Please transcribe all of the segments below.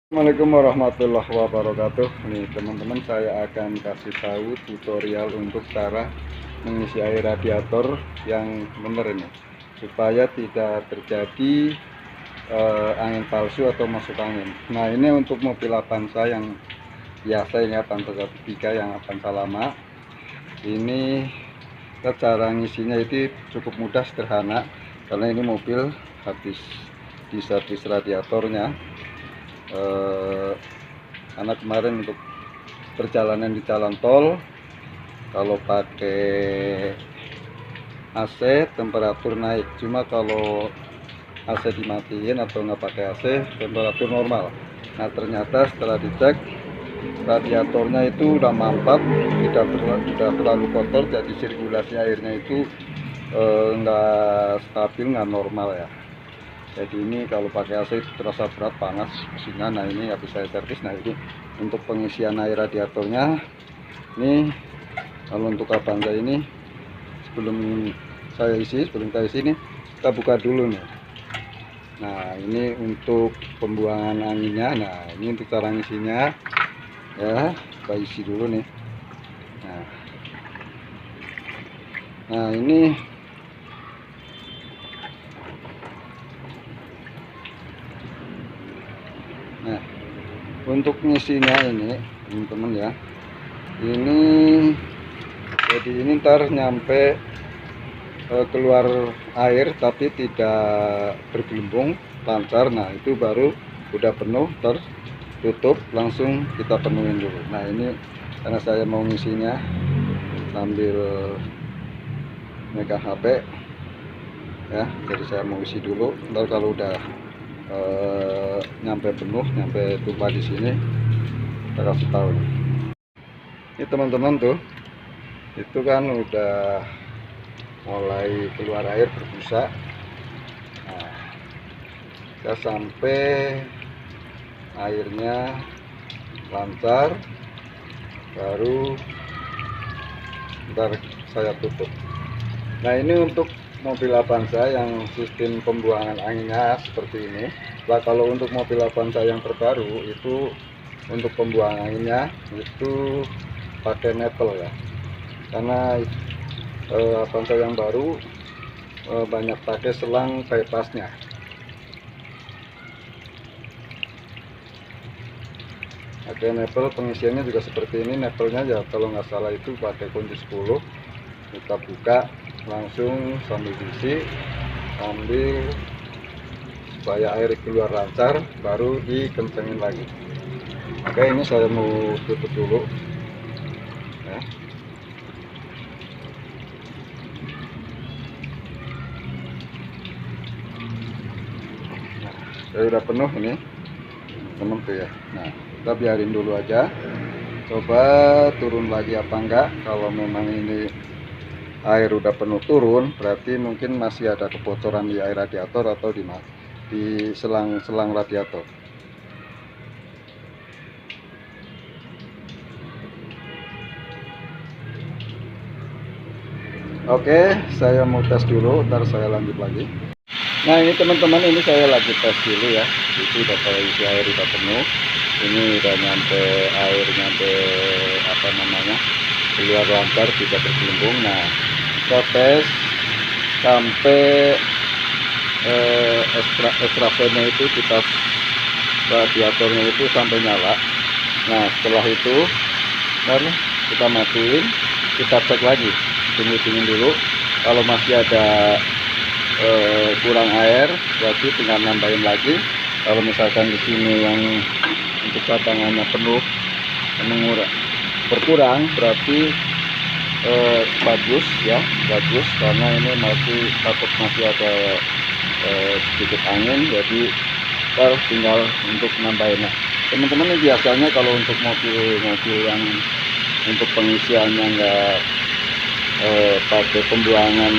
Assalamualaikum warahmatullahi wabarakatuh. Nih teman-teman, saya akan kasih tahu tutorial untuk cara mengisi air radiator yang benar ini, supaya tidak terjadi angin palsu atau masuk angin. Nah, ini untuk mobil Avanza yang biasa ini, Avanza 13 yang Avanza lama. Ini cara ngisinya itu cukup mudah, sederhana, karena ini mobil habis di servis radiatornya. Karena kemarin untuk perjalanan di jalan tol, kalau pakai AC temperatur naik, cuma kalau AC dimatiin atau nggak pakai AC temperatur normal. Nah, ternyata setelah dicek radiatornya itu udah mampet, tidak terlalu kotor, jadi sirkulasi airnya itu nggak stabil, nggak normal ya. Jadi ini kalau pakai AC itu terasa berat, panas mesinnya. Nah, ini habis saya servis. Nah, ini untuk pengisian air radiatornya. Ini kalau untuk Avanza ini, sebelum kita isi ini, kita buka dulu nih. Nah, ini untuk pembuangan anginnya. Nah, ini untuk cara ngisinya ya, kita isi dulu nih. Nah, ini untuk ngisinya ini teman-teman ya, ini jadi ini ntar nyampe keluar air tapi tidak bergelembung, lancar. Nah, itu baru udah penuh, tertutup, langsung kita penuhin dulu. Nah, ini karena saya mau ngisinya sambil megang HP ya, jadi saya mau isi dulu. Ntar kalau udah nyampe penuh, nyampe tumpah di sini, kita kasih tahu. Ini teman-teman tuh, itu kan udah mulai keluar air berbusa. Nah, kita sampai airnya lancar, baru ntar saya tutup. Nah, ini untuk mobil Avanza yang sistem pembuangan anginnya seperti ini. Nah, kalau untuk mobil Avanza yang terbaru itu, untuk pembuangan anginnya itu pakai netel ya, karena Avanza yang baru banyak pakai selang bypassnya. Pakai nepel, pengisiannya juga seperti ini. Nepelnya ya kalau nggak salah itu pakai kunci 10. Kita buka langsung sambil isi, sambil supaya air keluar lancar, baru dikencengin lagi. Oke, ini saya mau tutup dulu ya. Nah, saya udah penuh ini teman tuh ya. Nah, kita biarin dulu aja, coba turun lagi apa enggak. Kalau memang ini air udah penuh turun, berarti mungkin masih ada kebocoran di air radiator atau di selang radiator. Oke, saya mau tes dulu, ntar saya lanjut lagi. Nah, ini teman-teman, ini saya lagi tes dulu ya. Itu udah saya isi air, udah penuh. Ini udah nyampe air, nyampe apa namanya, keluar lancar, tidak bergelembung. Nah, kita tes sampai ekstravennya itu, kita radiatornya itu sampai nyala. Nah, setelah itu baru kita matiin, kita cek lagi, tunggu dingin dulu. Kalau masih ada kurang air, berarti tinggal nambahin lagi. Kalau misalkan di sini yang untuk cadangannya penuh, berkurang, berarti bagus ya, bagus, karena ini masih takut masih ada sedikit angin, jadi tinggal untuk nambahin. Nah, teman-teman, ini biasanya kalau untuk mobil-mobil yang untuk pengisiannya nggak pakai pembuangan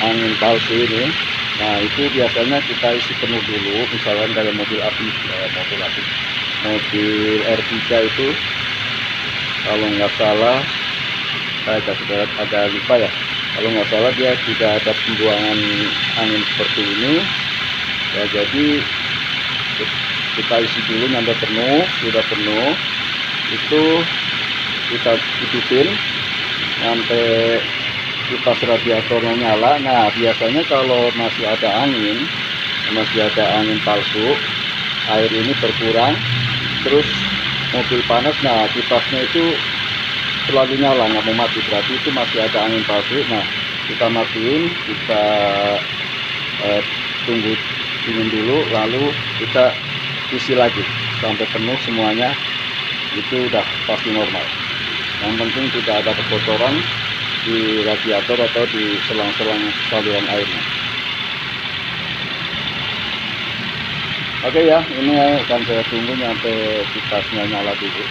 angin palsu ini, nah itu biasanya kita isi penuh dulu. Misalkan kayak mobil R3 itu, kalau nggak salah, saya agak lupa ya, kalau nggak salah dia tidak ada pembuangan angin seperti ini ya. Jadi kita isi dulu sampai penuh. Sudah penuh itu kita hidupin sampai kipas radiatornya nyala. Nah biasanya kalau masih ada angin palsu, air ini berkurang terus mobil panas. Nah kipasnya itu selalu nyala, nggak mau mati, berarti itu masih ada angin palsu. Nah kita matiin, kita tunggu dingin dulu, lalu kita isi lagi sampai penuh semuanya. Itu udah pasti normal. Yang penting tidak ada kebocoran di radiator atau di selang-selang saluran airnya. Oke ya, ini akan saya tunggu sampai kipasnya nyala dulu.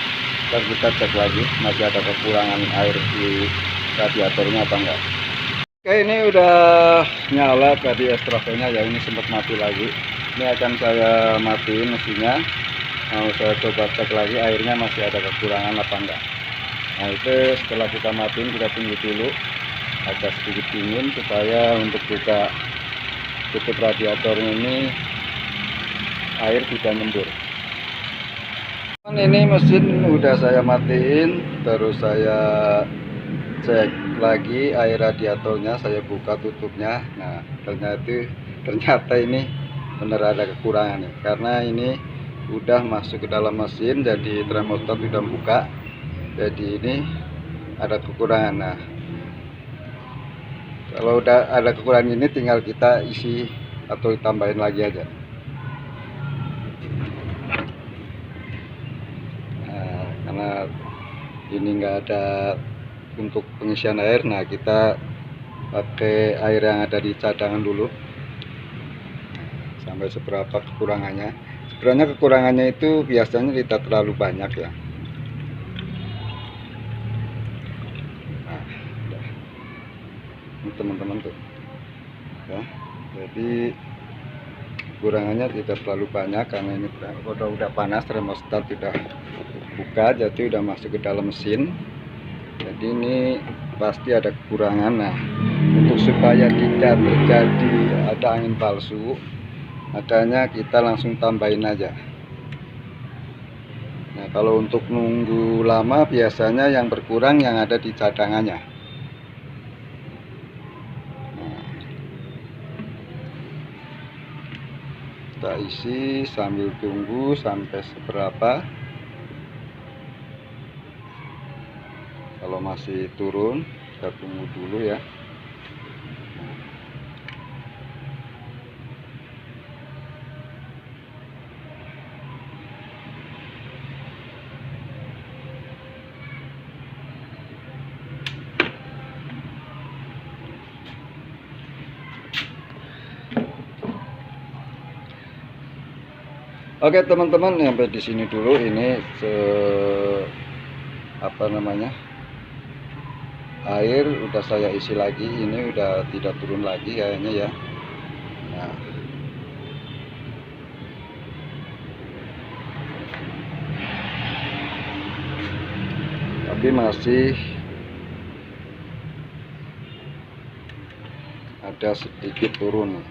Dan kita cek lagi masih ada kekurangan air di radiatornya apa enggak. Oke, ini udah nyala tadi ekstravennya ya, ini sempat mati lagi. Ini akan saya matiin mesinnya. Mau saya coba cek lagi airnya masih ada kekurangan apa enggak. Nah itu setelah kita matiin, kita tunggu dulu agak sedikit dingin supaya untuk buka tutup radiatornya ini air tidak nyembur. Ini mesin udah saya matiin, terus saya cek lagi air radiatornya, saya buka tutupnya. Nah ternyata ini benar ada kekurangan nih, karena ini udah masuk ke dalam mesin, jadi termostat udah buka, jadi ini ada kekurangan. Nah kalau udah ada kekurangan ini tinggal kita isi atau tambahin lagi aja. Nah, karena ini enggak ada untuk pengisian air, nah kita pakai air yang ada di cadangan dulu sampai seberapa kekurangannya. Sebenarnya kekurangannya itu biasanya tidak terlalu banyak ya. Nah, ini teman-teman tuh ya, jadi kekurangannya tidak terlalu banyak karena ini udah panas, termostat sudah buka, jadi udah masuk ke dalam mesin. Jadi ini pasti ada kekurangan. Nah untuk supaya tidak terjadi ada angin palsu, adanya kita langsung tambahin aja. Nah kalau untuk nunggu lama biasanya yang berkurang yang ada di cadangannya. Nah, kita isi sambil tunggu sampai seberapa. Kalau masih turun, kita tunggu dulu ya. Oke teman-teman, sampai di sini dulu. Ini air udah saya isi lagi, ini udah tidak turun lagi kayaknya ya. Nah tapi masih ada sedikit turun.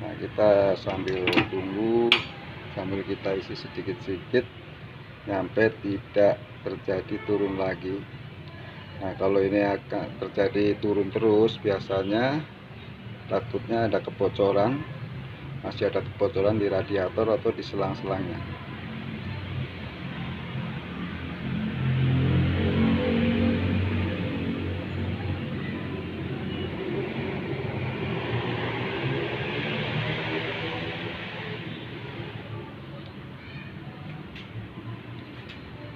Nah kita sambil tunggu, sambil kita isi sedikit-sedikit sampai tidak terjadi turun lagi. Nah kalau ini akan terjadi turun terus, biasanya takutnya ada kebocoran, masih ada kebocoran di radiator atau di selang-selangnya.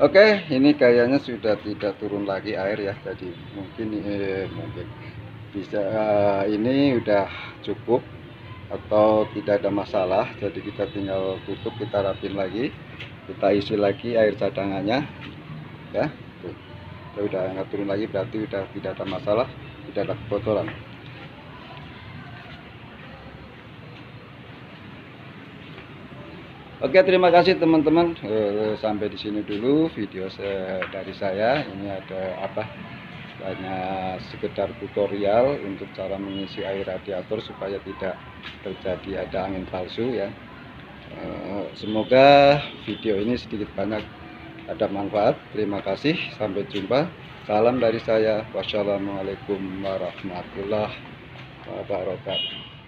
Oke, ini kayaknya sudah tidak turun lagi air ya. Jadi mungkin bisa ini udah cukup atau tidak ada masalah. Jadi kita tinggal tutup, kita rapin lagi, kita isi lagi air cadangannya ya. Tuh, udah nggak turun lagi, berarti udah tidak ada masalah, tidak ada kebocoran. Oke, terima kasih teman-teman. Sampai di sini dulu video dari saya. Ini ada hanya sekedar tutorial untuk cara mengisi air radiator supaya tidak terjadi ada angin palsu ya. Semoga video ini sedikit banyak ada manfaat. Terima kasih, sampai jumpa. Salam dari saya. Wassalamualaikum warahmatullahi wabarakatuh.